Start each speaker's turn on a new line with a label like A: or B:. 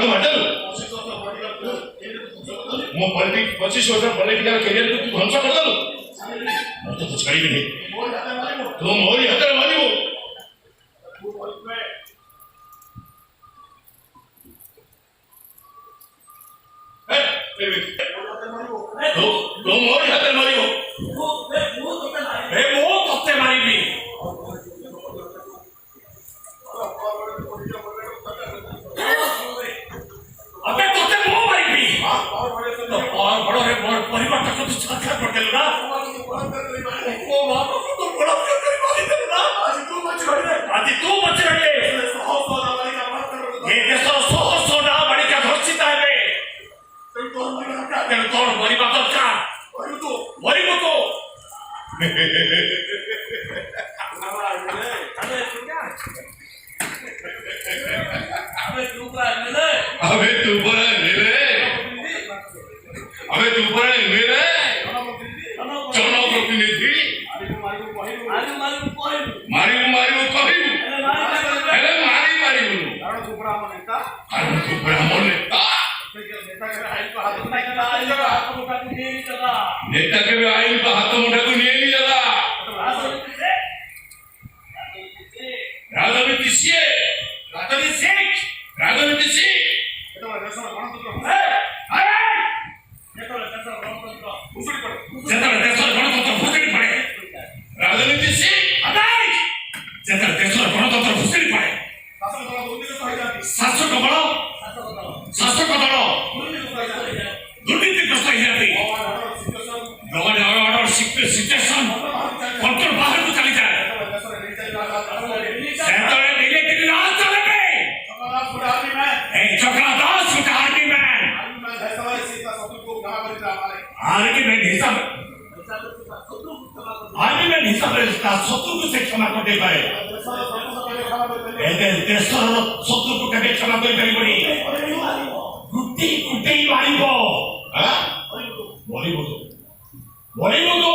A: କାହାକୁ ମାରିଦେଲୁ? ମୋ 25 ବର୍ଷ ପଲିଟିକାଲ କ୍ୟାରିୟରକୁ ତୁ ଧ୍ୱଂସ କରିଦେଲୁ। ମୁଁ ତ ଛାଡ଼ିବିନି, ତୁ ମୋରି ହାତରେ ମାରିବୁ। ତୁ ମୋରି ହାତରେ ମାରିବୁ।
B: ମୁଁ ତତେ ମାରିବି। अबे तोते मुंह मारी भी तो और बड़ो रे मोर परिवार तक तो साक्षात कर देलु ना ओ बाप तो बड़ा कर मारी देलु ना आज तू बच रहे ये देश सौ ना बड़ी का धरती ताबे तेरे तोर परिवार तो का वरी तो अबे तू पर मेरे चुनाव प्रतिनिधि मारिबु कहिबु हेले मारिबु कारण तू ब्राह्मण नेता के आईन को हाथ मुठा को निये नहीं जला राजनीति शासक बल दुर्नीतिग्रस्त ऑर्डर सिचुएशन कंट्रोल बाहर को चली जाए आर्ग्यूमेंट हिसाब से शत्रु को से क्षमा कर दे पाए देश शत्रु को कभी क्षमा कर पारिबनी कुटी मारिबो हां बोलिबो तो